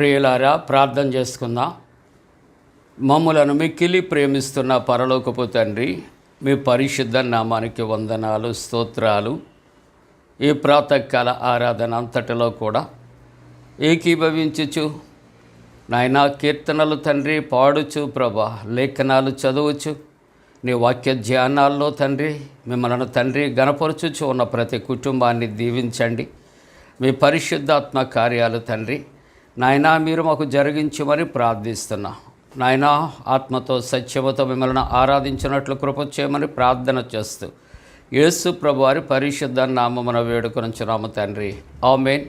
ప్రియులారా, ప్రార్థన చేసుకుందాం. మమ్ములను మిక్కిలి ప్రేమిస్తున్న పరలోకపు తండ్రి, మీ పరిశుద్ధ నామానికి వందనాలు, స్తోత్రాలు. ఈ ప్రాతకాల ఆరాధన అంతటిలో కూడా ఏకీభవించుచు నాయనా కీర్తనలు తండ్రి పాడుచు, ప్రభా లేఖనాలు చదువుచు, నీ వాక్య ధ్యానాల్లో తండ్రి మిమ్మల్ని తండ్రి గణపరచుచు ఉన్న ప్రతి కుటుంబాన్ని దీవించండి. మీ పరిశుద్ధాత్మ కార్యాలు తండ్రి నాయనా మీరు మాకు జరిగించమని ప్రార్థిస్తున్నా. నాయనా ఆత్మతో సత్యముతో మిమ్మల్ని ఆరాధించినట్లు కృప చేయమని ప్రార్థన చేస్తూ యేసు ప్రభువారి పరిశుద్ధ నామమున వేడుకొనుచున్నాము తండ్రి, ఆమేన్.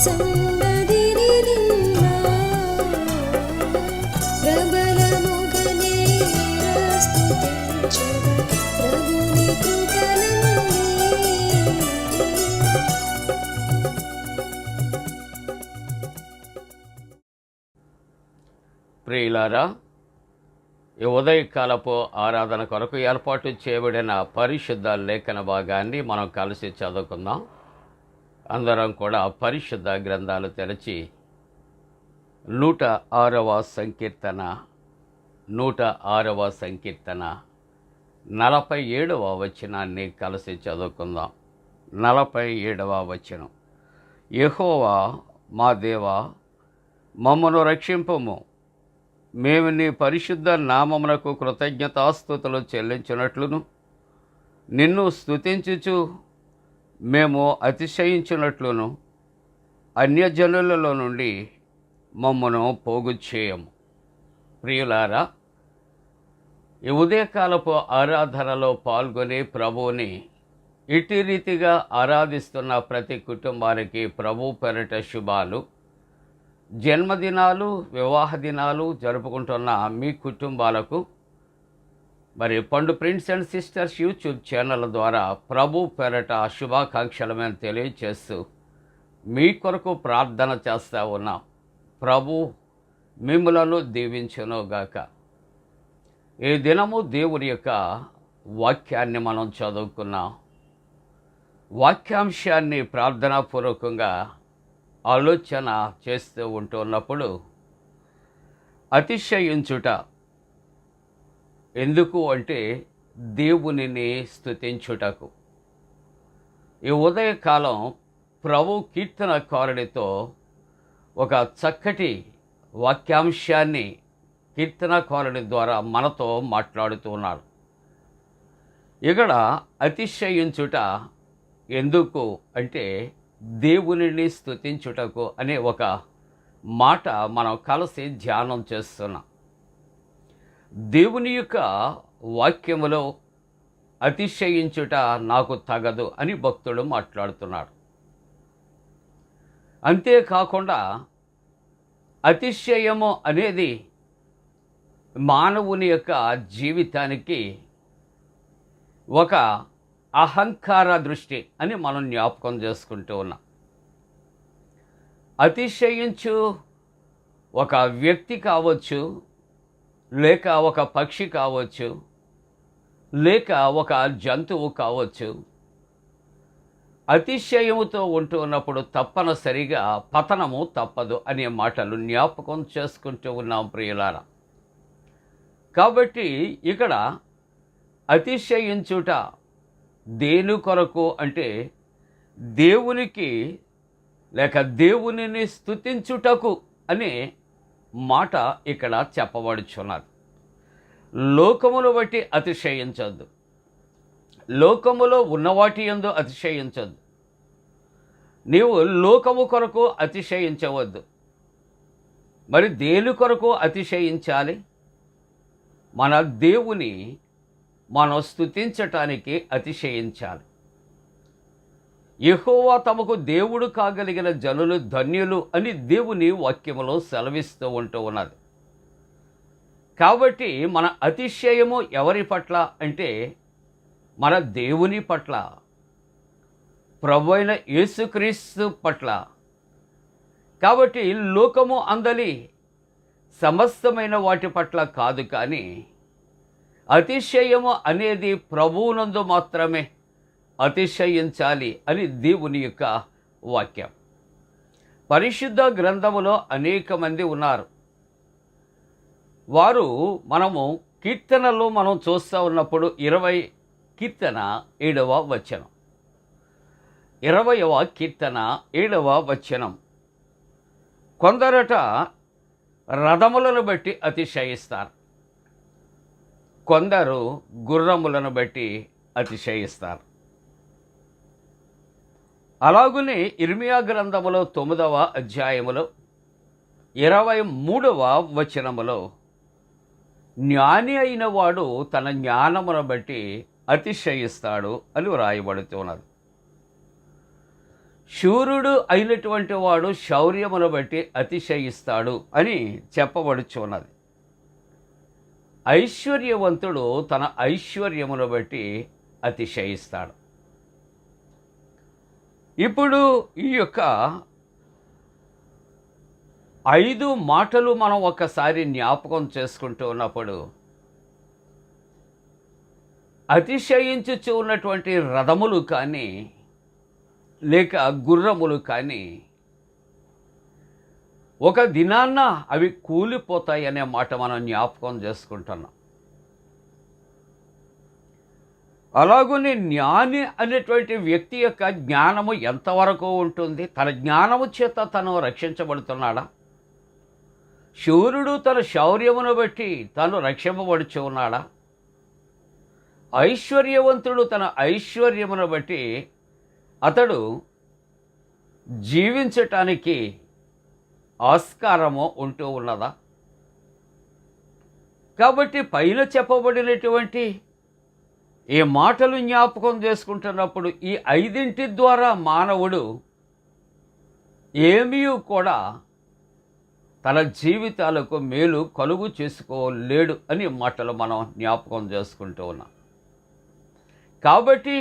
సన్నదిని నిన్న ప్రబలముగ ప్రియులారా, ఈ ఉదయకాలపు ఆరాధన కొరకు ఏర్పాటు చేయబడిన పరిశుద్ధ లేఖన భాగాన్ని మనం కలిసి చదువుకుందాం. అందరం కూడా పరిశుద్ధ గ్రంథాలు తెరచి 106వ సంకీర్తన 47వ వచనాన్ని కలిసి చదువుకుందాం. 47వ వచనం. యెహోవా మా దేవా, మమ్మను రక్షింపుము. మేము నీ పరిశుద్ధ నామమునకు కృతజ్ఞతాస్తుతులు చెల్లించినట్లును, నిన్ను స్తుతించుచు మేము అతిశయించినట్లును అన్యజనులలో నుండి మమ్మను పోగు చేయము. ప్రియులారా, ఈ ఉదయకాలపు ఆరాధనలో పాల్గొని ప్రభువుని ఇట్టి రీతిగా ఆరాధిస్తున్న ప్రతి కుటుంబానికి ప్రభు పేరిట శుభాలు. జన్మదినాలు, వివాహ దినాలు జరుపుకుంటున్న మీ కుటుంబాలకు మరి పండు prince and sisters YouTube channel ద్వారా ప్రభు పేరిట శుభాకాంక్షలు మేము తెలియచేస్తూ మీ కొరకు ప్రార్థన చేస్తూ ఉన్నాం. ప్రభు మిమ్ములను దీవించునుగాక. ఈ దినము దేవుని యొక్క వాక్యాన్ని మనం చదువుకున్నాం. వాక్యాంశాన్ని ప్రార్థనాపూర్వకంగా ఆలోచన చేస్తూ ఉంటున్నప్పుడు అతిశయించుట ఎందుకు అంటే దేవునిని స్తుతించుటకు. ఈ ఉదయకాలం ప్రభు కీర్తనకారుడితో ఒక చక్కటి వాక్యాంశాన్ని కీర్తనకారుడి ద్వారా మనతో మాట్లాడుతూ ఉన్నాడు. ఇక్కడ అతిశయించుట ఎందుకు అంటే దేవునిని స్తుతించుటకు అనే ఒక మాట మనం కలిసి ధ్యానం చేస్తున్నాం. దేవుని యొక్క వాక్యములో అతిశయించుట నాకు తగదు అని భక్తుడు మాట్లాడుతున్నాడు. అంతేకాకుండా అతిశయము అనేది మానవుని యొక్క జీవితానికి ఒక అహంకార దృష్టి అని మనం జ్ఞాపకం చేసుకుంటూ ఉన్నాం. అతిశయించు ఒక వ్యక్తి కావచ్చు, లేక ఒక పక్షి కావచ్చు, లేక ఒక జంతువు కావచ్చు. అతిశయముతో ఉంటూ ఉన్నప్పుడు తప్పనిసరిగా పతనము తప్పదు అనే మాటలు జ్ఞాపకం చేసుకుంటూ ఉన్నాం ప్రియులారా. కాబట్టి ఇక్కడ అతిశయించుట దేని కొరకు అంటే దేవునికి లేక దేవునిని స్తుతించుటకు అనే మాట ఇక్కడ చెప్పబడుచున్నది. లోకమును బట్టి అతిశయించొద్దు, లోకములో ఉన్నవాటి యందు అతిశయించొద్దు, నీవు లోకము కొరకు అతిశయించవద్దు. మరి దేని కొరకు అతిశయించాలి? మన దేవుని మనం స్తుతించటానికి అతిశయించాలి. యెహోవా తమకు దేవుడు కాగలిగిన జనులు ధన్యులు అని దేవుని వాక్యములో సెలవిస్తూ ఉంటూ ఉన్నది. కాబట్టి మన అతిశయము ఎవరి పట్ల అంటే మన దేవుని పట్ల, ప్రభువైన యేసుక్రీస్తు పట్ల. కాబట్టి లోకము అందలి సమస్తమైన వాటి పట్ల కాదు, కానీ అతిశయము అనేది ప్రభువునందు మాత్రమే అతిశయించాలి అని దేవుని యొక్క వాక్యం. పరిశుద్ధ గ్రంథములో అనేక మంది ఉన్నారు. వారు మనము కీర్తనలో మనం చూస్తూ ఉన్నప్పుడు 20 కీర్తన 7వ వచనం, 20వ కీర్తన 7వ వచనం. కొందరట రథములను బట్టి అతిశయిస్తారు, కొందరు గుర్రములను బట్టి అతిశయిస్తారు. అలాగునే ఇర్మియా గ్రంథములో 9వ అధ్యాయములో 23వ వచనములో జ్ఞాని అయిన వాడు తన జ్ఞానమును బట్టి అతిశయిస్తాడు అని వ్రాయబడుతున్నది. శూరుడు అయినటువంటి వాడు శౌర్యమును బట్టి అతిశయిస్తాడు అని చెప్పబడుచున్నది. ఐశ్వర్యవంతుడు తన ఐశ్వర్యమును బట్టి అతిశయిస్తాడు. ఇప్పుడు ఈ యొక్క 5 మాటలు మనం ఒక్కసారి జ్ఞాపకం చేసుకుంటూ ఉన్నప్పుడు అతిశయించుచు ఉన్నటువంటి రథములు కానీ లేక గుర్రములు కానీ ఒక దినాన్న అవి కూలిపోతాయి అనే మాట మనం జ్ఞాపకం చేసుకుంటున్నాం. అలాగనే జ్ఞాని అనేటువంటి వ్యక్తి యొక్క జ్ఞానము ఎంతవరకు ఉంటుంది? తన జ్ఞానము చేత తను రక్షించబడుతున్నాడా? శూరుడు తన శౌర్యమును బట్టి తను రక్షింపబడుచు ఉన్నాడా? ఐశ్వర్యవంతుడు తన ఐశ్వర్యమును బట్టి అతడు జీవించటానికి ఆస్కారము ఉంటూ ఉన్నదా? కాబట్టి పైన చెప్పబడినటువంటి ఈ మాటలు జ్ఞాపకం చేసుకుంటున్నప్పుడు ఈ 5 ద్వారా మానవుడు ఏమీ కూడా తన జీవితాలకు మేలు కలుగు చేసుకోలేడు అని మాటలు మనం జ్ఞాపకం చేసుకుంటూ ఉన్నాం. కాబట్టి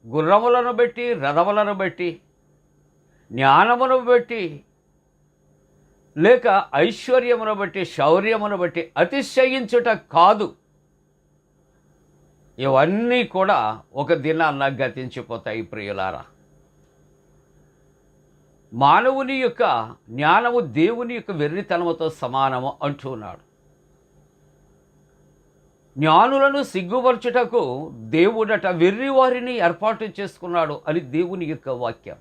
గుర్రములను బట్టి, రథములను బట్టి, జ్ఞానమును బట్టి లేక ఐశ్వర్యమును బట్టి, శౌర్యమును బట్టి అతిశయించుట కాదు. ఇవన్నీ కూడా ఒక దినాన్న గతించిపోతాయి ప్రియులారా. మానవుని యొక్క జ్ఞానము దేవుని యొక్క వెర్రితనముతో సమానము అంటున్నాడు. జ్ఞానులను సిగ్గుపరచుటకు దేవుడట వెర్రి వారిని ఏర్పాటు చేసుకున్నాడు అని దేవుని యొక్క వాక్యం.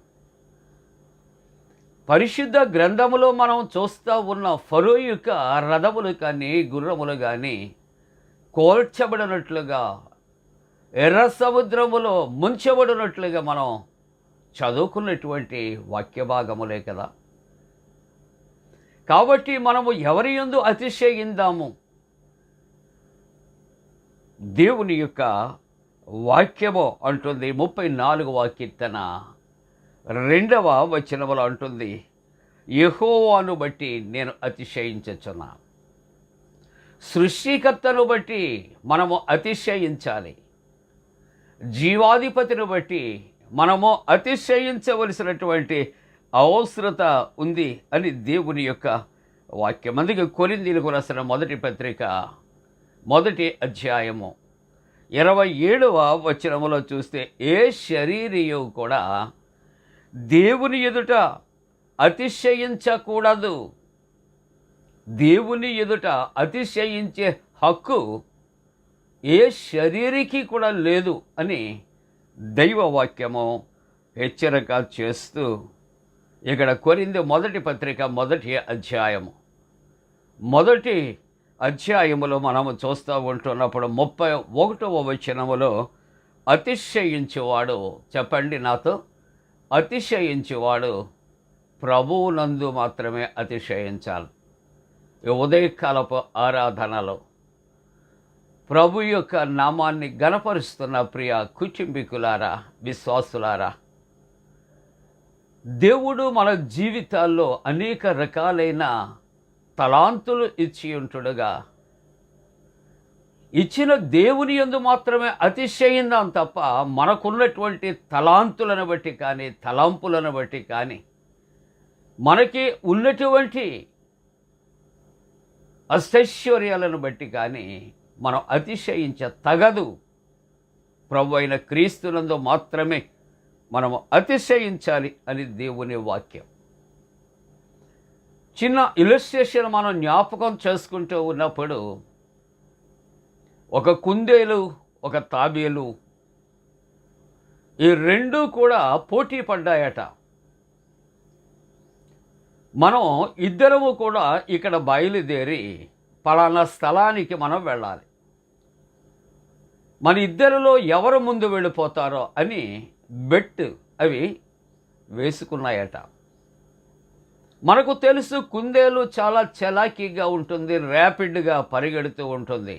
పరిశుద్ధ గ్రంథములో మనం చూస్తూ ఉన్న ఫరో యొక్క రథములు కానీ గుర్రములు కానీ కోల్చబడినట్లుగా ఎర్ర సముద్రములో ముంచబడినట్లుగా మనం చదువుకున్నటువంటి వాక్య భాగములే కదా. కాబట్టి మనము ఎవరి యందు అతిశయిందాము? దేవుని యొక్క వాక్యము అంటుంది 34వ కీర్తన 2వ వచనములో అంటుంది, యెహోవాను బట్టి నేను అతిశయించుచున్నాను. సృష్టికర్తను బట్టి మనము అతిశయించాలి. జీవాధిపతిని బట్టి మనము అతిశయించవలసినటువంటి అవసరత ఉంది అని దేవుని యొక్క వాక్యం. అందుకే కొరింథీయులకు రాసిన మొదటి పత్రిక 1వ అధ్యాయము 27వ వచనములో చూస్తే, ఏ శరీరియు కూడా దేవుని ఎదుట అతిశయించకూడదు. దేవుని ఎదుట అతిశయించే హక్కు ఏ శరీరికి కూడా లేదు అని దైవవాక్యము హెచ్చరిక చేస్తూ ఇక్కడ కొరింథీ మొదటి పత్రిక 1వ అధ్యాయము 1వ అధ్యాయములో మనము చూస్తూ ఉంటున్నప్పుడు 31వ వచనములో అతిశయించువాడు, చెప్పండి నాతో, అతిశయించువాడు ప్రభువునందు మాత్రమే అతిశయించాలి. ఈ ఉదయకాలపు ఆరాధనలో ప్రభు యొక్క నామాన్ని గణపరుస్తున్న ప్రియ కుటుంబీకులారా, విశ్వాసులారా, దేవుడు మన జీవితాల్లో అనేక రకాలైన తలాంతులు ఇచ్చి ఉంటుడుగా, ఇచ్చిన దేవుని యందు మాత్రమే అతిశయిందాం తప్ప మనకున్నటువంటి తలాంతులను బట్టి కానీ తలంపులను బట్టి కానీ మనకి ఉన్నటువంటి అష్టైశ్వర్యాలను బట్టి కానీ మనం అతిశయించ తగదు. ప్రభు అయిన క్రీస్తునందు మాత్రమే మనము అతిశయించాలి అని దేవుని వాక్యం. చిన్న ఇలస్ట్రేషన్ మనం జ్ఞాపకం చేసుకుంటూ ఉన్నప్పుడు ఒక కుందేలు, ఒక తాబేలు, ఈ రెండూ కూడా పోటీ పడ్డాయట. మనం ఇద్దరము కూడా ఇక్కడ బయలుదేరి పలానా స్థలానికి మనం వెళ్ళాలి, మన ఇద్దరిలో ఎవరు ముందు వెళ్ళిపోతారో అని బెట్ అవి వేసుకున్నాయట. మనకు తెలుసు కుందేలు చాలా చలాకీగా ఉంటుంది, ర్యాపిడ్గా పరిగెడుతూ ఉంటుంది.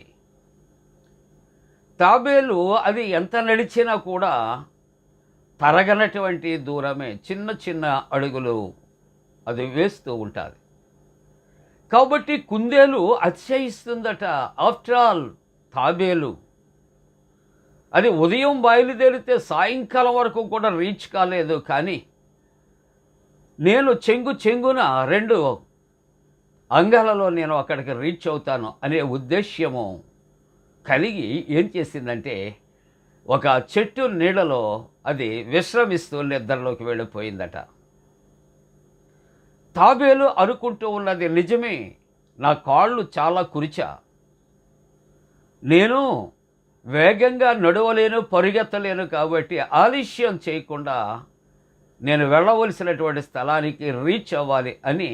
తాబేలు అది ఎంత నడిచినా కూడా తరగనటువంటి దూరమే, చిన్న చిన్న అడుగులు అది వేస్తూ ఉంటుంది. కాబట్టి కుందేలు అతిశయిస్తుందట. ఆఫ్టర్ ఆల్ తాబేలు అది ఉదయం బయలుదేరితే సాయంకాలం వరకు కూడా రీచ్ కాలేదు, కానీ నేను చెంగున 2 అంగాలలో నేను అక్కడికి రీచ్ అవుతాను అనే ఉద్దేశ్యము కలిగి ఏం చేసిందంటే ఒక చెట్టు నీడలో అది విశ్రమిస్తూ నిద్రలోకి వెళ్ళిపోయిందట. తాబేలు అనుకుంటూ ఉన్నది నిజమే, నా కాళ్ళు చాలా కురిచా, నేను వేగంగా నడవలేను, పరిగెత్తలేను, కాబట్టి ఆలస్యం చేయకుండా నేను వెళ్ళవలసినటువంటి స్థలానికి రీచ్ అవ్వాలి అని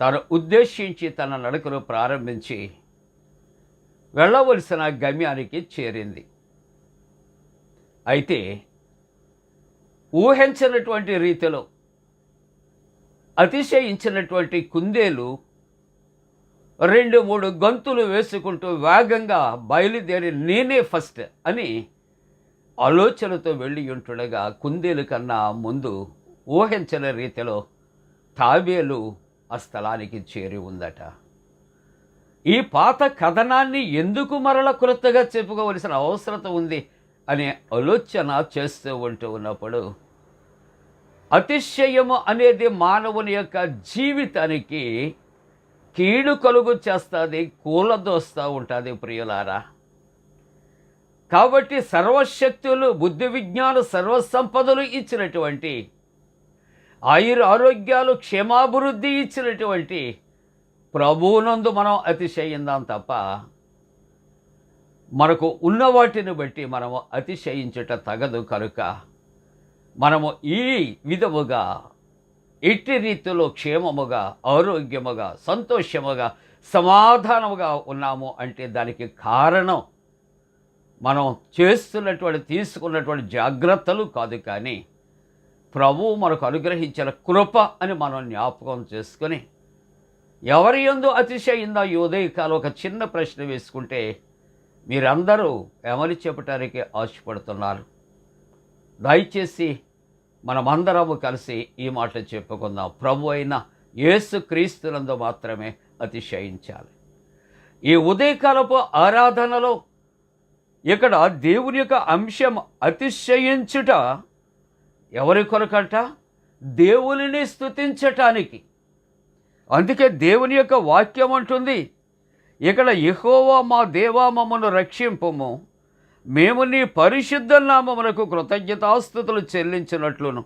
తను ఉద్దేశించి తన నడకను ప్రారంభించి వెళ్ళవలసిన గమ్యానికి చేరింది. అయితే ఊహించినటువంటి రీతిలో అతిశయించినటువంటి కుందేలు 2-3 గంతులు వేసుకుంటూ వేగంగా బయలుదేరి నేనే ఫస్ట్ అని ఆలోచనతో వెళ్ళి ఉంటుండగా కుందేలు కన్నా ముందు ఊహించని రీతిలో తాబేలు ఆ స్థలానికి చేరి ఉందట. ఈ పాత కథనాన్ని ఎందుకు మరల క్రొత్తగా చెప్పుకోవలసిన అవసరం ఉంది అనే ఆలోచన చేస్తూ ఉన్నప్పుడు అతిశయము అనేది మానవుని యొక్క జీవితానికి కీడు కలుగు చేస్తుంది, కూలదోస్తూ ఉంటుంది ప్రియులారా. కాబట్టి సర్వశక్తులు, బుద్ధి విజ్ఞాన సర్వసంపదలు ఇచ్చినటువంటి, ఆరోగ్యాలు, క్షేమాభివృద్ధి ఇచ్చినటువంటి ప్రభువునందు మనం అతిశయిందాం తప్ప మనకు ఉన్న వాటిని బట్టి మనము అతిశయించుట తగదు. కనుక మనము ఈ విధముగా ఎట్టి రీతిలో క్షేమముగా, ఆరోగ్యముగా, సంతోషముగా, సమాధానముగా ఉన్నాము అంటే దానికి కారణం మనం తీసుకున్నటువంటి జాగ్రత్తలు కాదు, కానీ ప్రభువు మనకు అనుగ్రహించిన కృప అని మనం జ్ఞాపకం చేసుకొని ఎవరి యందు అతిశయిందా ఈ ఉదయకాలం ఒక చిన్న ప్రశ్న వేసుకుంటే మీరందరూ ఏమని చెప్పటానికి ఆశపడుతున్నారు? దయచేసి మనమందరము కలిసి ఈ మాట చెప్పుకుందాం. ప్రభు అయిన యేసు క్రీస్తునందు మాత్రమే అతిశయించాలి. ఈ ఉదయకాలపు ఆరాధనలో ఇక్కడ దేవుని యొక్క అంశం అతిశయించుట ఎవరి కొరకట? దేవునిని స్తుతించటానికి. అందుకే దేవుని యొక్క వాక్యం అంటుంది ఇక్కడ, యెహోవా మా దేవా మమ్మను రక్షింపుము, మేము నీ పరిశుద్ధ నామమునకు కృతజ్ఞతాస్తుతులు చెల్లించినట్లును,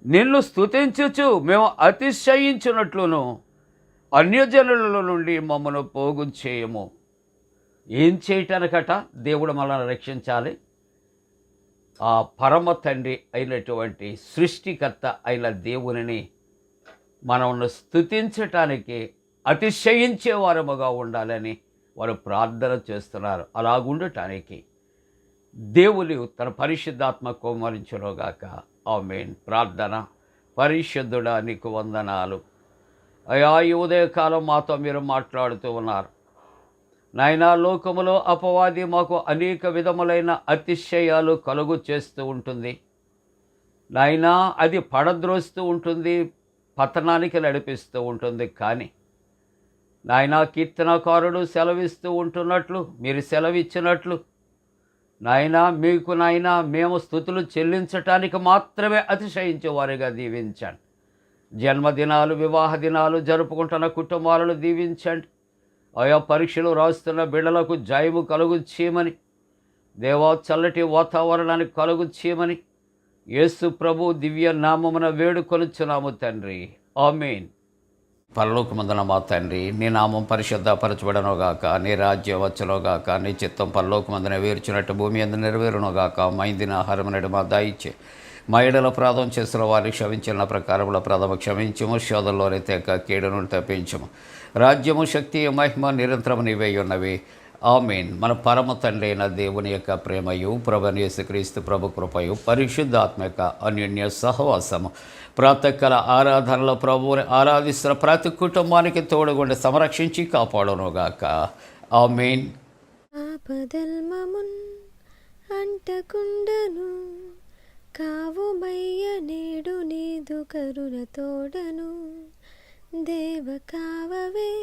నిన్ను స్తుతించుచు మేము అతిశయించినట్లును అన్యజనుల నుండి మమ్మను పోగు చేయము. ఏం చేయటానికట దేవుడు మనల్ని రక్షించాలి? ఆ పరమ తండ్రి అయినటువంటి సృష్టికర్త అయిన దేవునిని మనల్ని స్తుతించటానికి అతిశయించేవారముగా ఉండాలని వారు ప్రార్థన చేస్తున్నారు. అలాగుండటానికి దేవుడు తన పరిశుద్ధాత్మ కుమ్మరించునుగాక. ఆమేన్. ప్రార్థన. పరిశుద్ధుడా నీకు వందనాలు అయ్యా, ఈ ఉదయకాలం మాతో మీరు మాట్లాడుతూ ఉన్నారు నాయనా. లోకములో అపవాది మాకు అనేక విధములైన అతిశయాలు కలుగు చేస్తూ ఉంటుంది నాయనా. అది పడద్రోస్తూ ఉంటుంది, పతనానికి నడిపిస్తూ ఉంటుంది. కానీ నాయనా, కీర్తనకారుడు సెలవిస్తూ ఉంటున్నట్లు, మీరు సెలవిచ్చినట్లు నాయనా, మీకు నాయనా మేము స్తుతులు చెల్లించటానికి మాత్రమే అతిశయించేవారిగా దీవించండి. జన్మదినాలు, వివాహ దినాలు జరుపుకుంటున్న కుటుంబాలను దీవించండి. ఆయా పరీక్షలు రాస్తున్న బిడ్డలకు జయము కలుగు చేయమని, దేవా చల్లటి వాతావరణానికి కలుగు చేయమని యేసు ప్రభు దివ్య నామమున వేడుకొనుచున్నాము తండ్రి. ఆమేన్. పరలోకమందున మా తండ్రి, నీ నామం పరిశుద్ధపరచబడనుగాక, నీ రాజ్యం వచ్చునుగాక, నీ చిత్తం పరలోకమందున వేర్చినట్టు భూమి అందు నెరవేరునుగాక. మా ఇందిన ఆహారం నేడు మా దయచే, మా ఎడల అపరాధం చేసిన వారికి క్షమించిన ప్రకారముల అపరాధము క్షమించము, శోధనలోని తెక కీడును తప్పించము. రాజ్యము, శక్తి, మహిమ నిరంతరము నీవే ఉన్నవి. ఆమేన్. మన పరమ తండ్రి అయిన దేవుని యొక్క ప్రేమయు, ప్రభువైన యేసుక్రీస్తు ప్రభు కృపయు, పరిశుద్ధాత్మ యొక్క అన్యోన్య సహవాసము ప్రాతకాల ఆరాధనలో ప్రభువుని ఆరాధిస్తున్న ప్రతి కుటుంబానికి తోడుగుండి సంరక్షించి కాపాడునుగాక. ఆమేన్. ఆపదల్మమున్ అంటకుండను, కావుమయ్య నేడు నీదు కరుణ తోడను. దేవ కావవే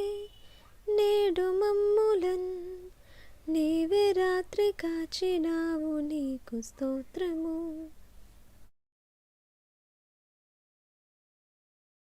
నేడు మమ్ములన్, నీవే రాత్రి కాచినావు, నీకు స్తోత్రము.